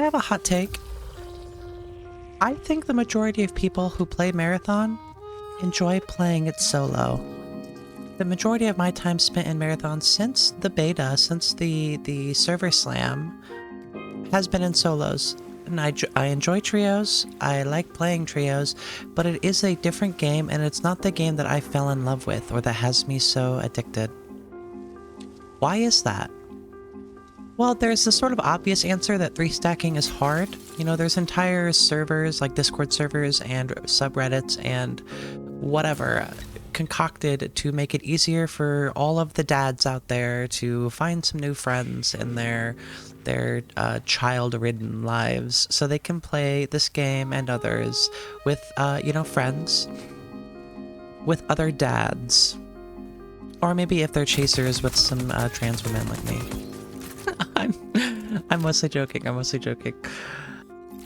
I have a hot take. I think the majority of people who play Marathon enjoy playing it solo. The majority of my time spent in Marathon since the beta, since the server slam, has been in solos. And I enjoy trios, I like playing trios, but it is a different game and it's not the game that I fell in love with or that has me so addicted. Why is that? Well, there's the sort of obvious answer that 3-stacking is hard. You know, there's entire servers, like Discord servers and subreddits and whatever, concocted to make it easier for all of the dads out there to find some new friends in their child-ridden lives so they can play this game and others with, you know, friends, with other dads. Or maybe if they're chasers with some trans women like me. I'm mostly joking. I'm mostly joking.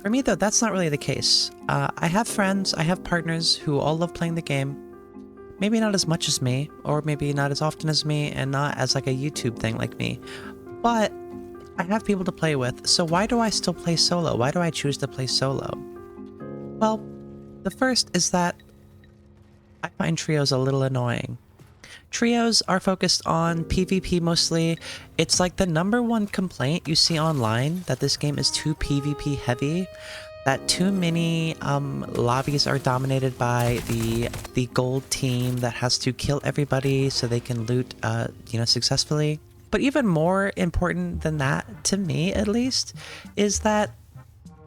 For me, though, that's not really the case. I have friends, I have partners who all love playing the game. Maybe not as much as me, or maybe not as often as me, and not as like a YouTube thing like me. But I have people to play with, so why do I still play solo? Why do I choose to play solo? Well, the first is that I find trios a little annoying. Trios are focused on PvP mostly. It's like the #1 complaint you see online, that this game is too PvP heavy, that too many lobbies are dominated by the gold team that has to kill everybody so they can loot, you know, successfully. But even more important than that, to me at least, is that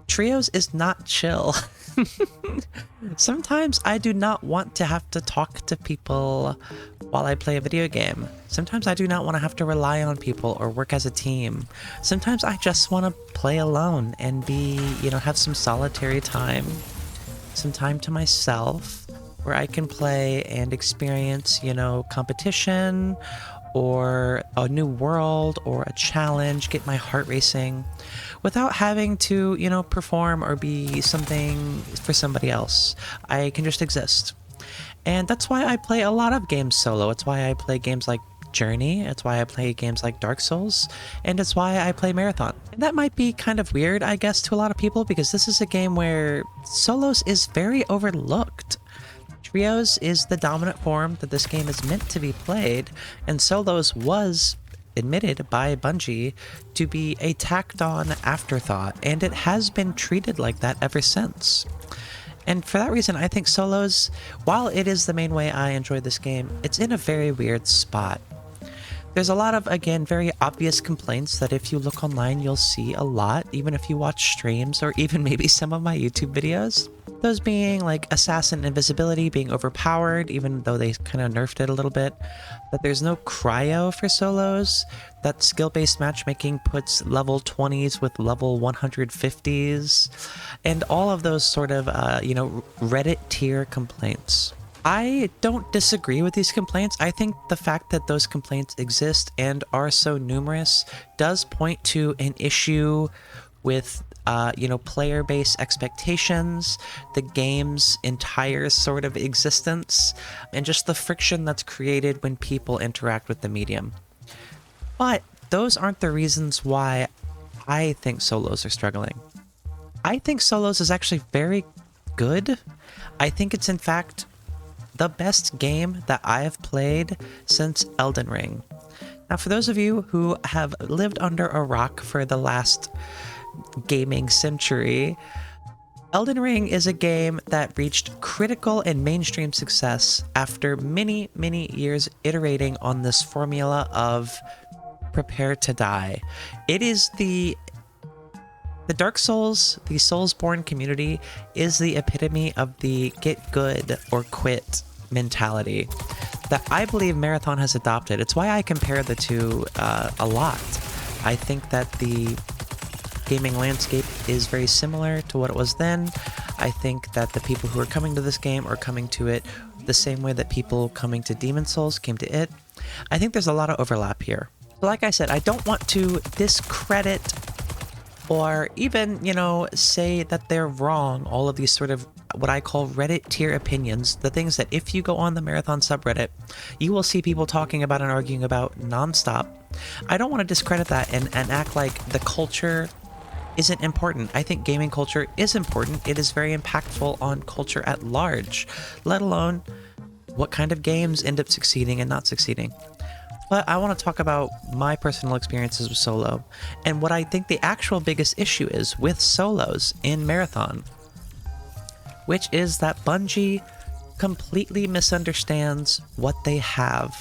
trios is not chill. Sometimes I do not want to have to talk to people while I play a video game. Sometimes I do not want to have to rely on people or work as a team. Sometimes I just want to play alone and be, you know, have some solitary time, some time to myself where I can play and experience, you know, competition or a new world or a challenge, get my heart racing without having to, you know, perform or be something for somebody else. I can just exist. And that's why I play a lot of games solo. It's why I play games like Journey. It's why I play games like Dark Souls. And it's why I play Marathon. And that might be kind of weird, I guess, to a lot of people, because this is a game where solos is very overlooked. Trios is the dominant form that this game is meant to be played, and solos was admitted by Bungie to be a tacked-on afterthought, and it has been treated like that ever since. And for that reason, I think solos, while it is the main way I enjoy this game, it's in a very weird spot. There's a lot of, again, very obvious complaints that if you look online, you'll see a lot, even if you watch streams or even maybe some of my YouTube videos. Those being like assassin invisibility being overpowered, even though they kind of nerfed it a little bit. That there's no cryo for solos. That skill-based matchmaking puts level 20s with level 150s. And all of those sort of, you know, Reddit tier complaints. I don't disagree with these complaints. I think the fact that those complaints exist and are so numerous does point to an issue with you know, player-based expectations, the game's entire sort of existence, and just the friction that's created when people interact with the medium. But those aren't the reasons why I think solos are struggling. I think solos is actually very good. I think it's in fact the best game that I have played since Elden Ring. Now, for those of you who have lived under a rock for the last gaming century, Elden Ring is a game that reached critical and mainstream success after many, many years iterating on this formula of prepare to die. It is the Dark Souls, the Soulsborne community is the epitome of the get good or quit mentality that I believe Marathon has adopted. It's why I compare the two a lot. I think that the gaming landscape is very similar to what it was then. I think that the people who are coming to this game are coming to it the same way that people coming to Demon's Souls came to it. I think there's a lot of overlap here. Like I said, I don't want to discredit or even, you know, say that they're wrong, all of these sort of what I call Reddit tier opinions, the things that if you go on the Marathon subreddit, you will see people talking about and arguing about nonstop. I don't want to discredit that and act like the culture isn't important. I think gaming culture is important. It is very impactful on culture at large, let alone what kind of games end up succeeding and not succeeding. But I want to talk about my personal experiences with solo and what I think the actual biggest issue is with solos in Marathon, which is that Bungie completely misunderstands what they have.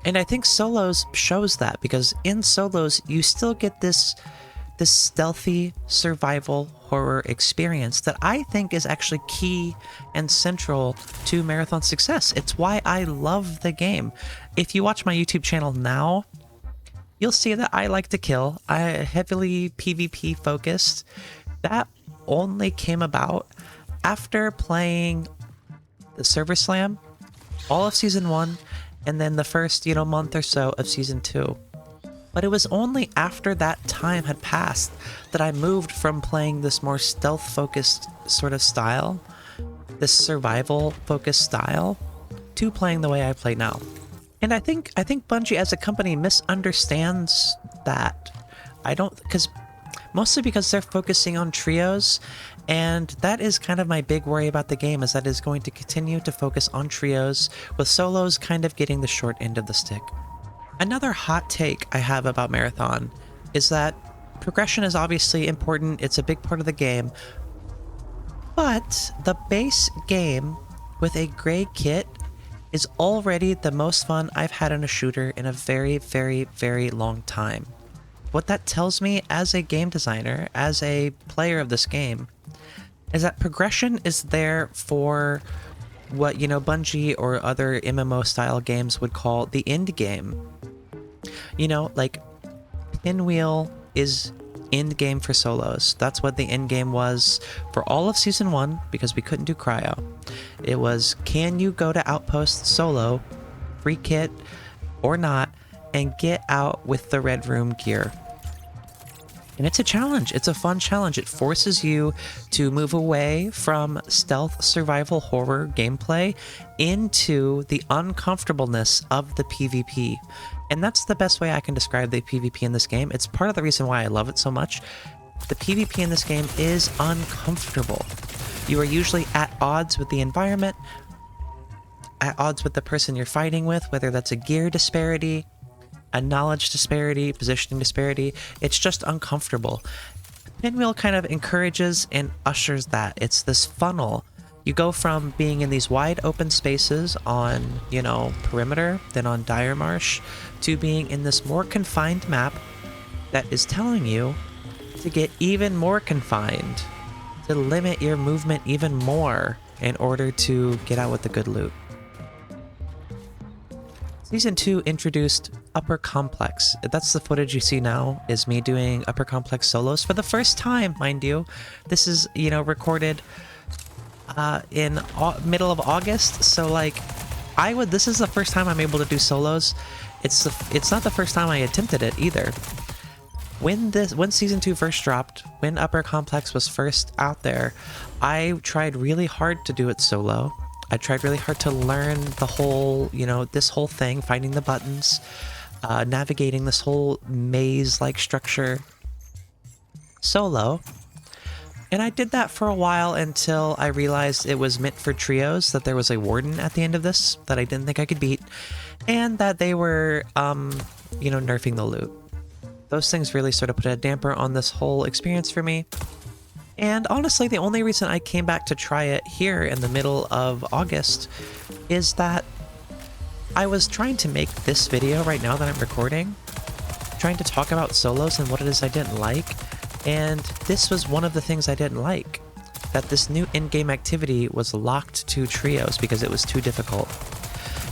And I think solos shows that, because in solos you still get this stealthy survival horror experience that I think is actually key and central to Marathon's success. It's why I love the game. If you watch my YouTube channel now, you'll see that I like to kill. I heavily PvP focused. That only came about after playing the Server Slam, all of Season 1, and then the first, month or so of Season 2. But it was only after that time had passed that I moved from playing this more stealth-focused sort of style, this survival-focused style, to playing the way I play now. And I think Bungie as a company misunderstands that. Mostly because they're focusing on trios, and that is kind of my big worry about the game, is that it's going to continue to focus on trios, with solos kind of getting the short end of the stick. Another hot take I have about Marathon is that progression is obviously important, it's a big part of the game, but the base game with a gray kit is already the most fun I've had in a shooter in a very, very, very long time. What that tells me as a game designer, as a player of this game, is that progression is there for what, Bungie or other MMO style games would call the end game. Like Pinwheel is end game for solos. That's what the end game was for all of Season 1, because we couldn't do cryo. It was, can you go to Outpost solo, free kit or not, and get out with the Red Room gear. And it's a challenge. It's a fun challenge. It forces you to move away from stealth survival horror gameplay into the uncomfortableness of the PvP. And that's the best way I can describe the PvP in this game. It's part of the reason why I love it so much. The PvP in this game is uncomfortable. You are usually at odds with the environment, at odds with the person you're fighting with, whether that's a gear disparity, a knowledge disparity, positioning disparity. It's just uncomfortable. Pinwheel kind of encourages and ushers that. It's this funnel. You go from being in these wide open spaces on, perimeter, then on Dire Marsh, to being in this more confined map that is telling you to get even more confined, to limit your movement even more in order to get out with the good loot. Season 2 introduced Upper Complex. That's the footage you see now, is me doing Upper Complex solos for the first time, mind you. This is, recorded in middle of August, so this is the first time I'm able to do solos. It's not the first time I attempted it either. When Season 2 first dropped, when Upper Complex was first out there, I tried really hard to do it solo. I tried really hard to learn the whole, this whole thing, finding the buttons, navigating this whole maze-like structure solo. And I did that for a while until I realized it was meant for trios, that there was a warden at the end of this that I didn't think I could beat, and that they were, nerfing the loot. Those things really sort of put a damper on this whole experience for me. And honestly, the only reason I came back to try it here in the middle of August is that I was trying to make this video right now that I'm recording, trying to talk about solos and what it is I didn't like, and this was one of the things I didn't like, that this new in-game activity was locked to trios because it was too difficult.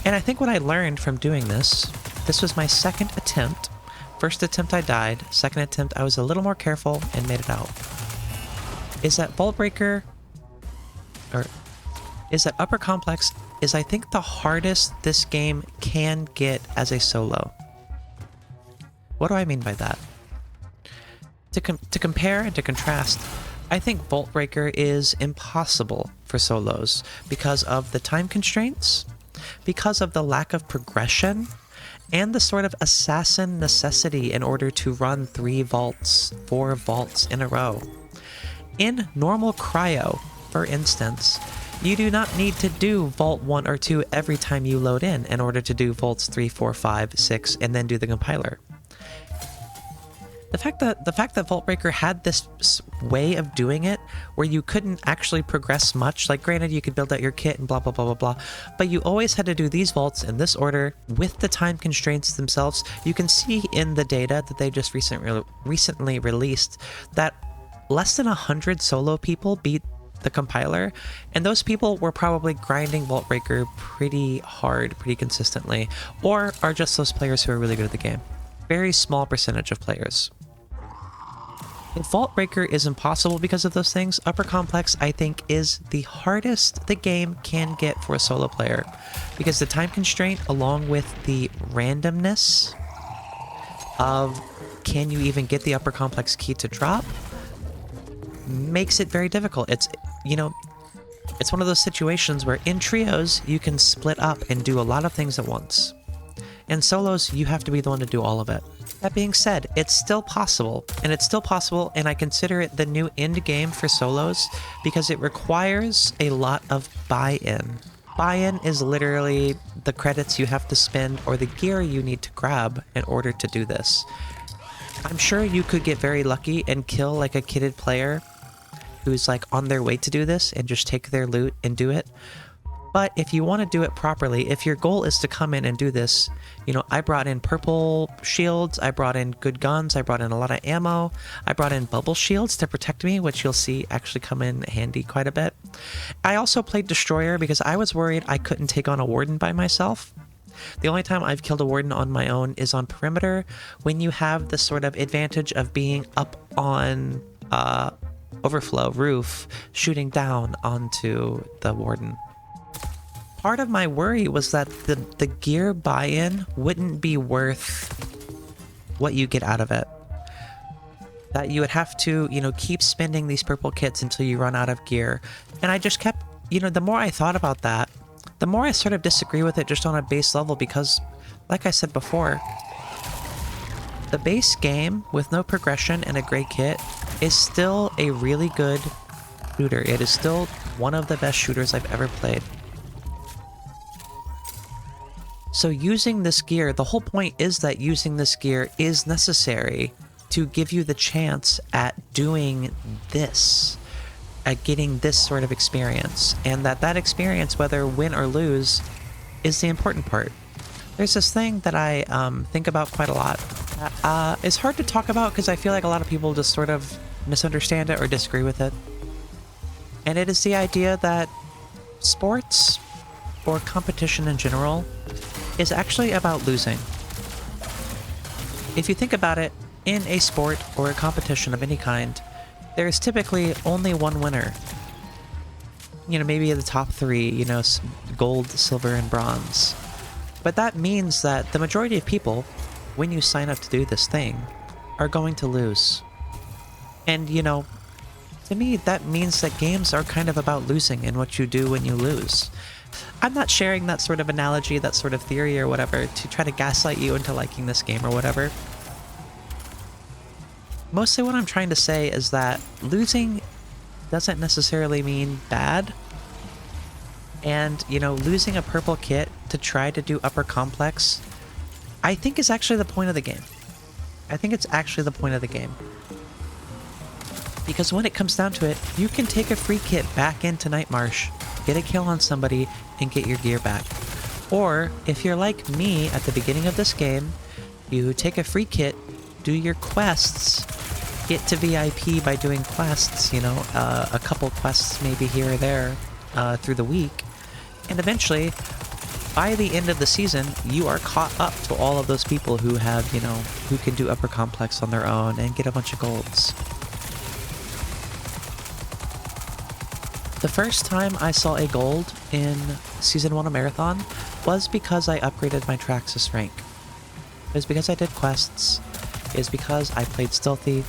And I think what I learned from doing this was my second attempt. First attempt I died, second attempt I was a little more careful and made it out. Is that Upper Complex is, I think, the hardest this game can get as a solo. What do I mean by that? To compare and to contrast, I think Vault Breaker is impossible for solos because of the time constraints, because of the lack of progression, and the sort of assassin necessity in order to run 3 vaults, 4 vaults in a row. In normal cryo, for instance, you do not need to do Vault 1 or 2 every time you load in order to do Vaults 3, 4, 5, 6, and then do the compiler. The fact that Vault Breaker had this way of doing it where you couldn't actually progress much, like granted you could build out your kit and blah blah blah blah blah, but you always had to do these vaults in this order with the time constraints themselves. You can see in the data that they just recently released that less than 100 solo people beat the compiler, and those people were probably grinding Vault Breaker pretty hard, pretty consistently, or are just those players who are really good at the game. Very small percentage of players. If Vault Breaker is impossible because of those things, Upper Complex, I think, is the hardest the game can get for a solo player, because the time constraint, along with the randomness of can you even get the Upper Complex key to drop, makes it very difficult. It's, you know, it's one of those situations where in trios you can split up and do a lot of things at once. In solos, you have to be the one to do all of it. That being said, it's still possible, and I consider it the new end game for solos because it requires a lot of buy-in. Buy-in is literally the credits you have to spend or the gear you need to grab in order to do this. I'm sure you could get very lucky and kill like a kitted player who's like on their way to do this and just take their loot and do it. But if you want to do it properly, if your goal is to come in and do this, you know, I brought in purple shields, I brought in good guns, I brought in a lot of ammo, I brought in bubble shields to protect me, which you'll see actually come in handy quite a bit. I also played Destroyer because I was worried I couldn't take on a Warden by myself. The only time I've killed a Warden on my own is on Perimeter, when you have the sort of advantage of being up on overflow roof, shooting down onto the Warden. Part of my worry was that the gear buy-in wouldn't be worth what you get out of it. That you would have to, you know, keep spending these purple kits until you run out of gear. And I just kept, you know, the more I thought about that, the more I sort of disagree with it just on a base level because, like I said before, the base game with no progression and a great kit is still a really good shooter. It is still one of the best shooters I've ever played. So using this gear, the whole point is that using this gear is necessary to give you the chance at doing this, at getting this sort of experience, and that experience, whether win or lose, is the important part. There's this thing that I think about quite a lot. It's hard to talk about because I feel like a lot of people just sort of misunderstand it or disagree with it. And it is the idea that sports, or competition in general, is actually about losing. If you think about it, in a sport or a competition of any kind, there is typically only one winner. You know, maybe the top 3, you know, gold, silver, and bronze. But that means that the majority of people, when you sign up to do this thing, are going to lose. And, you know, to me, that means that games are kind of about losing and what you do when you lose. I'm not sharing that sort of analogy, that sort of theory or whatever, to try to gaslight you into liking this game or whatever. Mostly what I'm trying to say is that losing doesn't necessarily mean bad. And, you know, losing a purple kit to try to do Upper Complex, I think is actually the point of the game. I think it's actually the point of the game. Because when it comes down to it, you can take a free kit back into Nightmarsh, get a kill on somebody, and get your gear back. Or, if you're like me at the beginning of this game, you take a free kit, do your quests, get to VIP by doing quests, you know, a couple quests maybe here or there through the week, and eventually, by the end of the season, you are caught up to all of those people who have, you know, who can do Upper Complex on their own and get a bunch of golds. The first time I saw a gold in Season 1 of Marathon was because I upgraded my Traxxas rank. It was because I did quests. It was because I played Stealthy.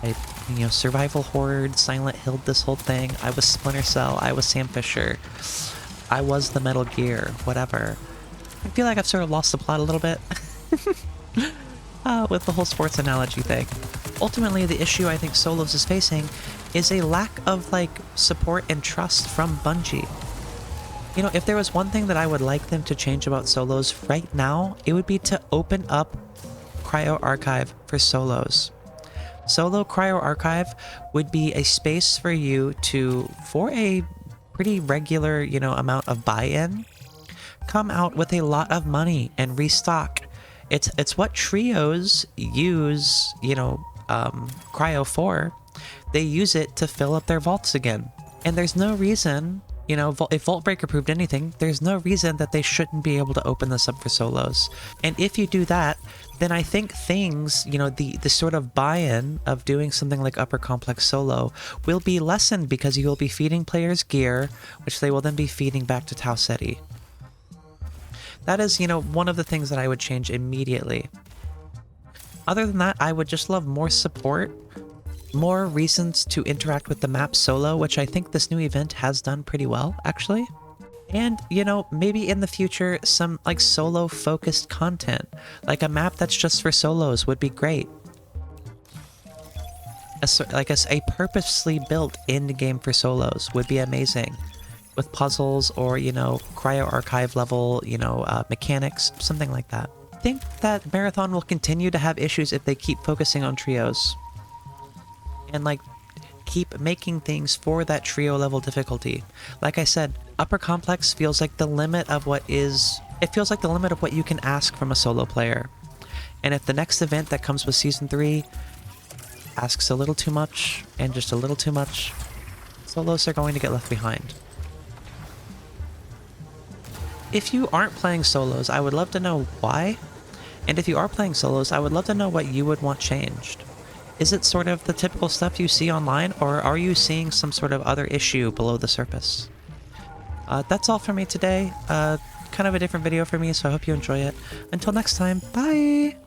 I, you know, Survival Horde, Silent Hilled this whole thing. I was Splinter Cell. I was Sam Fisher. I was the Metal Gear, whatever. I feel like I've sort of lost the plot a little bit with the whole sports analogy thing. Ultimately, the issue I think Solos is facing is a lack of, like, support and trust from Bungie. You know, if there was one thing that I would like them to change about Solos right now, it would be to open up Cryo Archive for Solos. Solo Cryo Archive would be a space for you to, for a pretty regular, you know, amount of buy-in, come out with a lot of money and restock. It's what trios use, you know, Cryo for. They use it to fill up their vaults again. And there's no reason, you know, if Vault Breaker proved anything, there's no reason that they shouldn't be able to open this up for Solos. And if you do that, then I think things, you know, the sort of buy-in of doing something like Upper Complex Solo will be lessened because you will be feeding players gear, which they will then be feeding back to Tau Ceti. That is, you know, one of the things that I would change immediately. Other than that, I would just love more support, more reasons to interact with the map solo, which I think this new event has done pretty well, actually. And, you know, maybe in the future, some, like, solo-focused content. Like a map that's just for solos would be great. A purposely built end game for solos would be amazing. With puzzles or, you know, Cryo Archive level, you know, mechanics, something like that. I think that Marathon will continue to have issues if they keep focusing on trios. And, like, keep making things for that trio level difficulty. Like I said, Upper Complex feels like the limit of what is... It feels like the limit of what you can ask from a solo player. And if the next event that comes with Season 3 asks a little too much, and just a little too much, solos are going to get left behind. If you aren't playing solos, I would love to know why. And if you are playing solos, I would love to know what you would want changed. Is it sort of the typical stuff you see online, or are you seeing some sort of other issue below the surface? That's all for me today. Kind of a different video for me, so I hope you enjoy it. Until next time, bye!